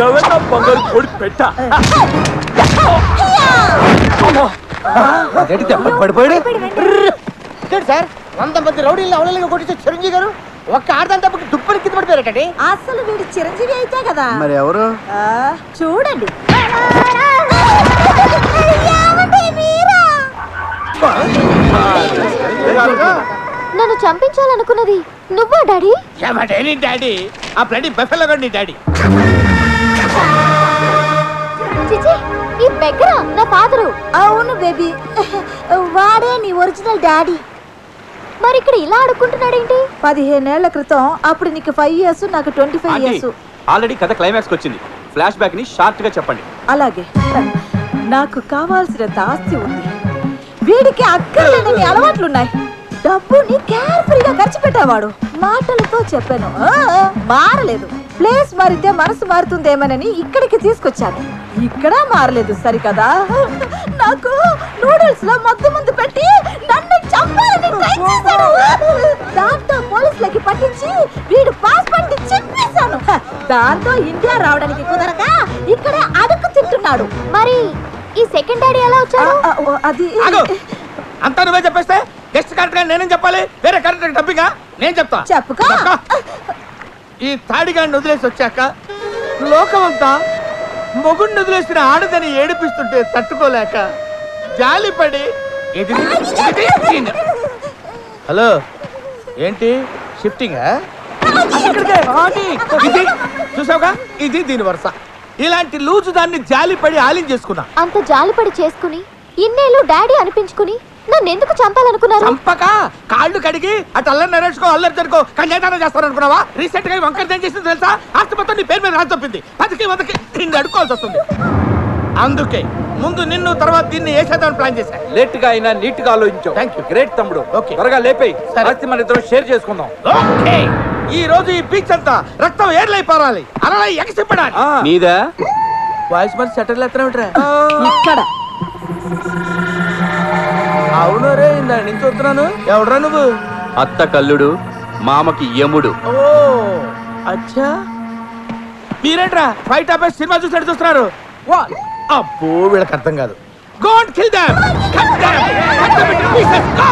బంగారు కోడి పెట్ట పడిపోయాడు సార్. 100 మంది రౌడీలను అవలీలుగా కొట్టించే చిరంజీవి గారు ఒక్క ఆడదాని తప్పకి దుప్పని కింద పడిపోయారటండి. అసలు వీడు చిరంజీవి అయితే కదా. మరి ఎవరు చూడండి. నన్ను చంపించాలనుకున్నది నువ్వా డాడీ? డాడీ ఆ బ్లడీ బఫెలో నీ డాడీ. చిచి, ఈ బెగ్గర నా ఫాదరు. అవును బేబీ, వాడే నీ ఒరిజినల్ డాడీ. మరి ఇక్కడ ఇలా అడుక్కుంటున్నాడేంటి? 15 ఏళ్ల క్రితం, అప్పుడు నీకు 5 years, నాకు 25 years. ఆల్రెడీ కథ క్లైమాక్స్ వచ్చింది. ఫ్లాష్ బ్యాక్ ని షార్ట్ గా చెప్పండి. అలాగే, నాకు కావాల్సినంత ఆస్తి ఉంది, వీడికి అక్కర్లేని అలవాట్లున్నాయి. డబ్బుని కేర్ఫుల్గా ఖర్చు పెట్టేవాడు. మాటలతో చెప్పాను, మారలేదు. ప్లేస్ మారితే మనసు మారుతుందేమోనని ఇక్కడికి తీసుకొచ్చాను. ఇక్కడ మారలేదు సరికదా. నాకు నూడిల్స్ లో మత్తు పెట్టి నన్ను చంపాలని ట్రై చేశాడు. దాంతో పోలీసులకి పట్టించి వీడు పాస్పోర్ట్ చెప్పేశాను. దాంతో ఇండియా రావడానికి కుదరక ఇక్కడే అడుగు తింటున్నాడు. మరి ఈ సెకండ్ డాడీ ఎలా వచ్చాడు? అది అంతా నువ్వే చెప్పేస్తే గెస్ట్ కరెక్ట్ గా నేనేం చెప్పాలి? వేరే కరెక్ట్ డబ్బిగా నేను చెప్తా. చెప్పుకో. ఈ తాడిగాడిని వదిలేసి వచ్చాక లోకమంతా మొగుడిని వదిలేసిన ఆడదని ఏడిపిస్తుంటే తట్టుకోలేక జాలిపడి హలో ఏంటి షిఫ్టింగ్ చూసావుగా, ఇది దీని వరుస. ఇలాంటి లూజు దాన్ని జాలిపడి ఆలింగ్ చేసుకున్నా. అంత జాలిపడి చేసుకుని ఇన్నేళ్ళు డాడీ అనిపించుకుని నన్ను ఎందుకు చంపాలనుకున్నారు? చంపక కాళ్ళు కడిగి అటు అల్లరి నరేసుకో అల్లరి జరుకో కన్యాదానం చేస్తారనుకున్నావా? రీసెంట్ గా వంకర ఏం చేసింది తెలుసా? ఆస్తి మొత్తం నీ పేరు మీద రాసి తప్పింది. 10కి 100కి నిన్ను అడుక్కోవాల్సి వస్తుంది. అందుకే ముందు నిన్ను తర్వాత దీన్ని వేసేద్దామని ప్లాన్ చేశా. లేట్ గా అయినా నీట్ గా ఆలోచించావు. థాంక్యూ. గ్రేట్ తమ్ముడు. ఓకే, త్వరగా లేపేయి. ఆస్తి మన ఇద్దరం షేర్ చేసుకుందాం. ఓకే. ఈ రోజు ఈ బీచ్ అంతా రక్తం ఏర్లై పారాలి, అలా ఎగసిపడాలి. నీదా వాయిస్ మరి సెటర్లు ఎత్తరా? ఇక్కడ అవును రే, ఇందా నుంచి వస్తున్నాను. ఎవడరా నువ్వు? అత్త కల్లుడు, మామకి యముడు. ఓ అచ్చా, మీరేంట్రా ఫైట్ ఆపేసి సినిమా చూసినట్టు చూస్తున్నారు? అబ్బో, వీళ్ళకి అర్థం కాదు. Go and kill them! Cut them! Cut them into pieces! Go!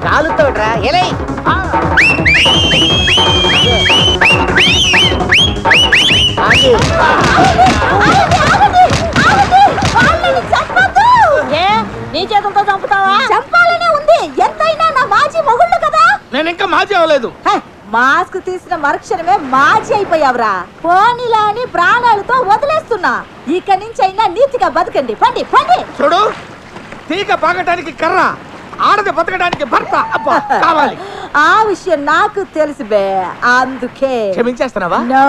కాలుతోడ్రా ఎలై. నీ చేతులతో చంపుతావా? చంపాలనే ఉంది. ఎంతైనా నా మాజీ మొగుళ్ళు కదా. నేను ఇంకా మాజీ అవ్వలేదు. మాస్క్ తీసిన మరుక్షణమే మాజీ అయిపోయావురా. పోనీలా అని ప్రాణాలతో వదిలేస్తున్నా. ఇక నుంచి అయినా నీతిగా బతకండి. పండి పండి. చూడు, తీగ పాగటానికి కర్ర, ఆడది బతకడానికి భర్త అబ్బా కావాలి. ఆ విషయం నాకు తెలుసు బే, అందుకే క్షమించేస్తున్నావా? No.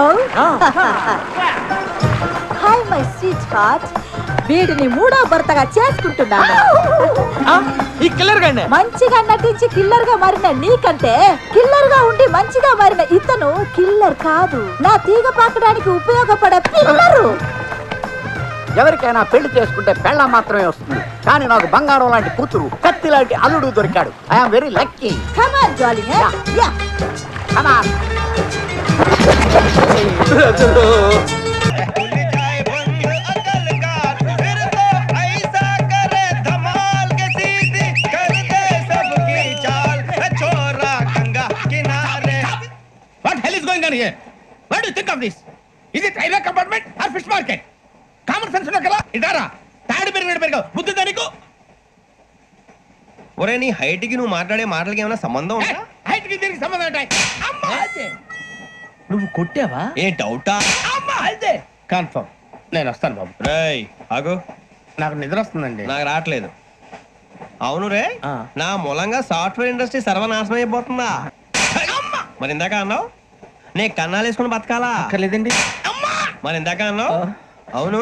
Hi my sweetheart, వీడిని 3వ భర్తగా చేసుకుంటున్నాను. ఈ కిల్లర్ గానే మంచిగా నటించి కిల్లర్ గా మారిన నీకంటే కిల్లర్ గా ఉండి మంచిగా మారిన ఇతను కిల్లర్ కాదు, నా తీగ పాకడానికి ఉపయోగపడే పిల్లరు. ఎవరికైనా పెళ్లి చేసుకుంటే పెళ్ళ మాత్రమే వస్తుంది, కానీ నాకు బంగారం లాంటి కూతురు, కత్తి లాంటి అల్లుడు దొరికాడు. I'm very lucky. Come on darling. Yeah come on. What hell is going on here? What do you think of this? Is it railway compartment or fish market? Common sense ఉన్న కదా ఇదారా తాడి పెరిగాడు బుద్ధి దానికి. ఒరే, నీ హైట్ కి నువ్వు మాట్లాడే మాటలకి ఏమైనా సంబంధం ఉందా? హైట్ కి దీనికి సంబంధం ఉంటాయి. అమ్మా అదే నువ్వు కొట్టావా? ఏ డౌటా? అమ్మా అదే కన్ఫర్మ్. నేను వస్తాను బాబు. రేయ్ ఆగు, నాకు నిద్ర వస్తుందండి. నాకు రావట్లేదు. అవును రే, నా మూలంగా సాఫ్ట్వేర్ ఇండస్ట్రీ సర్వనాశనం అయిపోతుందా? మరి ఇందాక అన్నావు నే కన్నాలు వేసుకుని బతకాలా? అక్కర్లేదండి. మరి ఇందాక అన్నావు అవును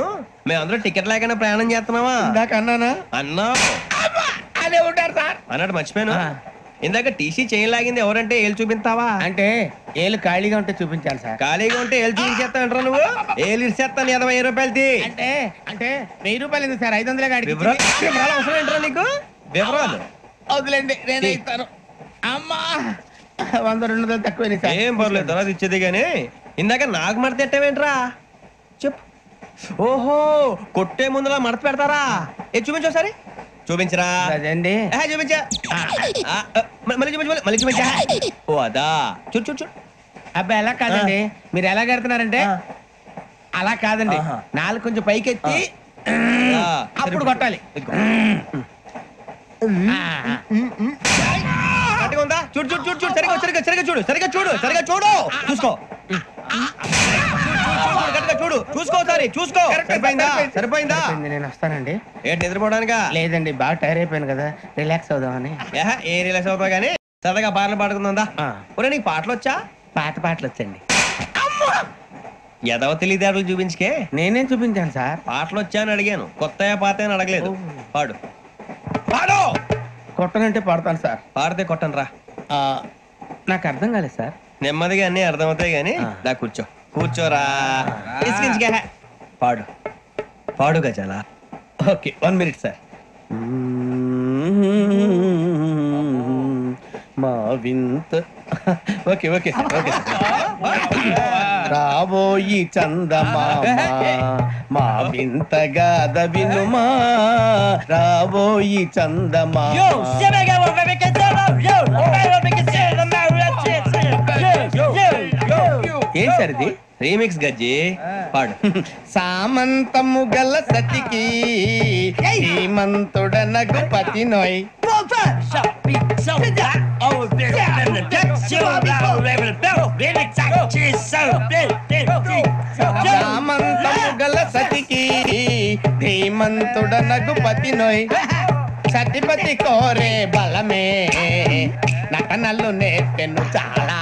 మేమందరూ టికెట్ లేకుండా ప్రయాణం చేస్తున్నావా? ఇందాక అన్నానా? అన్నావు. అదే ఉంటారు సార్ అన్నట్టు మర్చిపోయాను. ఇందాక టీసీ చైన్ లాగింది ఎవరంటే ఏళ్ళు చూపిస్తావా? అంటే ఏళ్ళు ఖాళీగా ఉంటే చూపించాలి సార్. ఖాళీగా ఉంటే ఏళ్ళు చూపించేస్తానంటారా నువ్వు? ఏళ్ళు ఇచ్చేస్తాను 20 రూపాయలది. అంటే అంటే 1000 రూపాయలు ఎందుకు సార్? 500 గాడి వివరాలు అవసరం ఏంటరా నీకు? వివరాలు వదిలేండి, నేనే ఇస్తాను. అమ్మా 100 200 తక్కువ. ఏం పర్లేదు తర్వాత ఇచ్చేది గానీ ఇందాక నాకు మడత ఎట్టవేంట్రా చెప్పు. ఓహో కొట్టే ముందులా మడత పెడతారా? ఏ చూపించు ఒకసారి. చూపించరా? అదండి. చూపించా. మళ్ళీ చూపించు, మళ్ళీ చూపించా. ఓ అదా, చూడు చూడు చూడు. అబ్బాయి ఎలా కాదండి, మీరు ఎలా కడుతున్నారంటే అలా కాదండి, నాలుగు కొంచెం పైకెత్తి అప్పుడు కొట్టాలి. గట్టిగా ఉందా? చూడు చూడు చూడు చూడు, సరిగా సరిగా సరిగా చూడు, సరిగా చూడు, సరిగా చూడు, చూసుకో. గట్టిగా చూడు, చూసుకో సారి, చూసుకో. సరిపోయిందా? సరిపోయిందా? నేను వస్తానండి. ఏంటి నిద్రపోవడానికా? లేదండి, బాగా టైర్ అయిపోయాను కదా, రిలాక్స్ అవుదామని. ఏ రిలాక్స్ అవుతావు కానీ సరదాగా పాటలు పాడుకుందా? ఒరే నీకు పాటలు వచ్చా? పాటలు వచ్చండి. ఎదవ తెలివితేటలు చూపించుకే. నేనేం చూపించాను సార్? పాటలు వచ్చా అని అడిగాను, కొత్త పాత అని అడగలేదు. పాడు పాడు. కొట్టనంటే పడతాను సార్. పాడితే కొట్టను రా. నాకు అర్థం కాలేదు సార్. నెమ్మదిగా అన్ని అర్థమవుతాయి గానీ దా కూర్చో. కూర్చోరా. పాడు పాడు గజాల. Okay 1 minute sir. మా వింత. Okay okay sir, okay sir. రాబోయి చందమామ మా వింత గాథ వినుమా, రాబోయి చందమామ. ఏం సార్ ఇది? రీమిక్స్ గజ్జి. పాడు. సామంతము గల సతికి హేమంతుడ నగుపతి నోయ్. సామంతము గల సతికి ధీమంతుడ నగుపతి నోయ్. సతిపతి కోరే బలమే నటనలు నేర్పెను చాలా.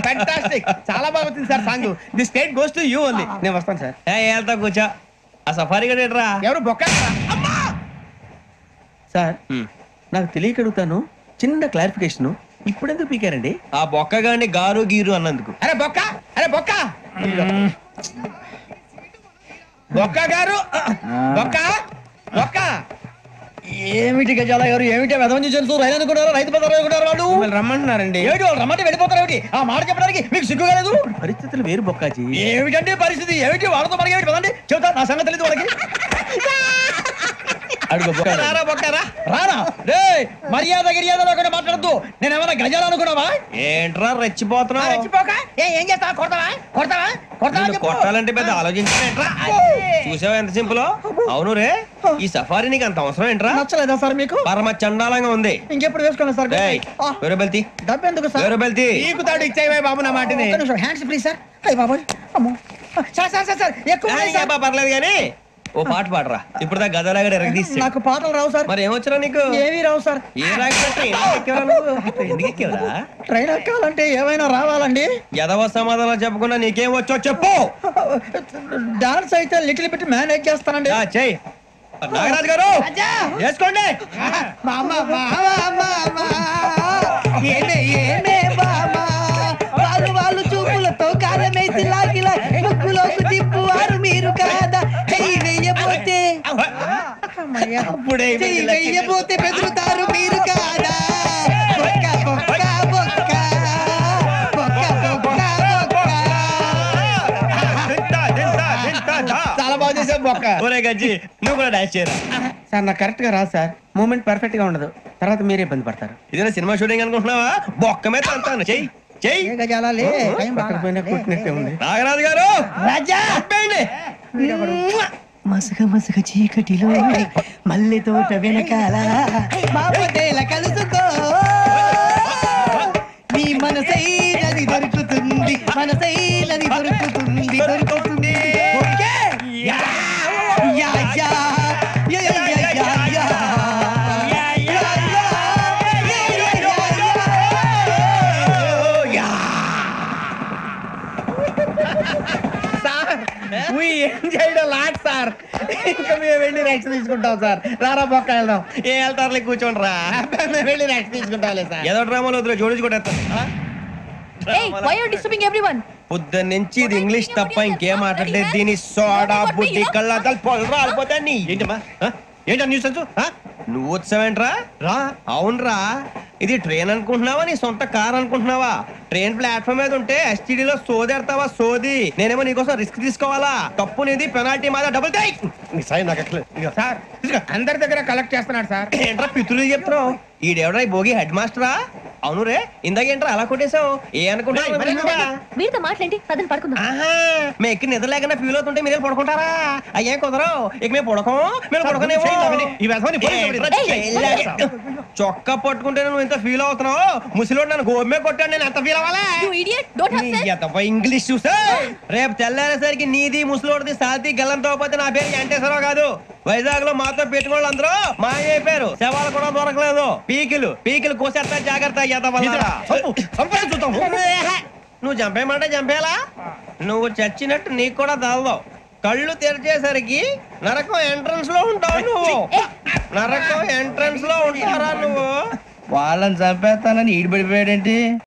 ఫ్యాంటాస్టిక్, చాలా బాగా వచ్చింది sir song. The state goes to you only. నేను వస్తాను సార్. వెళ్తా కూర్చో. ఆ సఫారీ గడేట్రా. ఎవరు బొక్క సార్? నాకు తెలియక అడుగుతాను, చిన్న క్లారిఫికేషన్. ఇప్పుడెందుకు పీకారండి? ఆ బొక్కగాని గారు గీరు అన్నందుకు. అరే బొక్క, అరే బొక్క, బొక్క గారు, బొక్క బొక్క. ఏమిటి గజాల గారు, ఏమిటి వెదవని తెలుసు? రైలు అనుకున్నారు, రైతు బజార్ అనుకున్నారు. వాళ్ళు రమ్మంటున్నారండి. ఏమిటి వాళ్ళు రమ్మంటే వెళ్ళిపోతారు? ఏమిటి ఆ మాట చెప్పడానికి మీకు సిగ్గుగాలేదు? పరిస్థితులు వేరు బొక్కాజీ. ఏమిటండి పరిస్థితి? ఏమిటి వాళ్ళతో మనకి ఏమిటి పదండి, చెబుతా. నా సంగతి తెలియదు వాళ్ళకి. అడుగు రారా బొక్కరా. రానా రే, మర్యాద గిర్యాద లేకుండా మాట్లాడద్దు. నేను ఏమన్నా గజాలు అనుకున్నావా? ఏంట్రా రెచ్చిపోతున్నావు? ఏం చేస్తావా? కొడతావా? కొడతావా? నిన్ను కొట్టాలంటే పెద్ద ఆలోచించారేంట్రా? చూసావా ఎంత సింపుల్? అవును రే, ఈ సఫారీ నీకు అంత అవసరం ఏంట్రా? నచ్చలేదా సార్ మీకు? పరమ చండాలంగా ఉంది. ఇంకెప్పుడు వేసుకోండి సార్. వేరే బెల్తి, డబ్బు ఎందుకు సార్? వేరే బెల్తి. నీకు తాడు ఇచ్చేవే బాబు నా మాటని. Hands free sir. అయ్యి బాబోయ్, అమ్మో సార్ సార్ సార్ సార్ ఎక్కువ ఉన్నాయి సార్. పర్లేదు కానీ ఓ పాట పాడరా. ఇప్పుడు దా గదలాగా ఎరగదీసి. నాకు పాటలు రావు సార్. మరి ఏమొచ్చరా నీకు? ఏమీ రావు సార్. ఏ రాకపోతే ఎందుకు ఎక్కేవరా? ట్రైన్ ఎక్కాలంటే ఏమైనా రావాలండి. ఎదవ సమాధానం చెప్పకుండా నీకేం వచ్చో చెప్పు. డాన్స్ అయితే లిటిల్ బిట్ మేనేజ్ చేస్తానండి. చెయ్యి నాగరాజు గారు, వేసుకోండి. వాళ్ళు చూపులతో కారమేసి లాగిలా ముక్కులోకి తిప్పువారు మీరు కాదా? చెయ్యి వెయ్యబోతే చెయ్యి వెయ్యబోతే బెదురుతారు మీరు కాదా? బొక్క బొక్క బొక్క బొక్క బొక్క బొక్క. చాలా బాగా చేసావు బొక్క. ఒరే గజ్జి, నువ్వు కూడా డాన్స్ చేయరా. సార్ నాకు కరెక్ట్ గా రాదు సార్. మూమెంట్ పర్ఫెక్ట్ గా ఉండదు, తర్వాత మీరే ఇబ్బంది పడతారు. ఇదేనా సినిమా షూటింగ్ అనుకుంటున్నావా? బొక్క మీద అంతాను. చెయ్యి చెయ్యి. కొట్టినట్టే ఉంది. నాగరాజు గారు, రాజా మసగ మసగ చీకటిలో మల్లె తోట వెనకాల బాపతేల కలుసుకో, నీ మనసైనది దొరుకుతుంది, మనసైనది దొరుకుతుంది, దొరుకుతుంది. Okay yeah yeah yeah yeah yeah yeah. Sir ఇంకా మేము వెళ్ళి రెక్స్ తీసుకుంటాం సార్. రారా బొక్క వెళ్దాం. ఏ వెళ్తారులే, కూర్చోండి రా. మేము వెళ్ళి రెక్స్ తీసుకుంటాంలే సార్. ఏదో డ్రామాలో వద్దులే, జోడించుకుంటా. పొద్దున్న నుంచి ఇది ఇంగ్లీష్ తప్ప ఇంకేం మాట్లాడలేదు. దీని సోడా బుద్ధి కళ్ళ పొలం రాలిపోతా. ఏంటమ్మా ఏంటా న్యూస్ నువ్వు వచ్చావేంట్రా రా అవునరా ఇది ట్రైన్ అనుకుంటున్నావా నీ సొంత కార్ అనుకుంటున్నావా ట్రైన్ ప్లాట్ఫామ్ మీద ఉంటే ఎస్టీడీలో సోదేడతావా సోది నేనేమో నీకోసం రిస్క్ తీసుకోవాలా తప్పు నీది పెనాల్టీ మాదా డబుల్ టై నీ సాయి నాకు అక్కర్లేదు. ఇదిగో. సార్ అందరి దగ్గర కలెక్ట్ చేస్తున్నాడు సార్. ఏంట్రా పితులు చెప్తున్నావు ఈడెవడా భోగి హెడ్ మాస్టరా అవును రే ఇందాక ఏంట్రా అలా కొట్టేశావు ఏ అనుకుంటా వీరితో మాట్లాడి పదని పడుకుందాం. మేము ఎక్కి నిద్ర లేకుండా ఫీల్ అవుతుంటే మీరు పడుకుంటారా అయ్యే కుదరవు ఇక మేము పడకం మేము పడకనేమో ఈ వ్యసనాన్ని పోలీసులు చొక్కా పట్టుకుంటే నువ్వు ఎంత ఫీల్ అవుతున్నావు ముసలివాడు నన్ను గోమే కొట్టాడు నేను ఎంత ఫీల్ అవ్వాలి ఇంగ్లీష్ చూసా రేపు తెల్లారేసరికి నీది ముసలివాడిది సాతి గల్లంతో పోతే నా పేరు వెంకటేశ్వరరావు కాదు వైజాగ్ లో మాతో పెట్టుకోళ్ళు అందరూ మాయైపోయారు శవాలు కూడా దొరకలేదు పీకిలు కోసేస్తా జాగ్రత్త నువ్వు చంపేయమంటే చంపేలా నువ్వు చచ్చినట్టు నీకు కూడా తగలవు కళ్ళు తెరిచేసరికి నరకం ఎంట్రన్స్ లో ఉంటావు నువ్వు నరకం ఎంట్రన్స్ లో ఉంటారా నువ్వు వాళ్ళని చంపేస్తానని ఈడిపడిపోయాడేంటి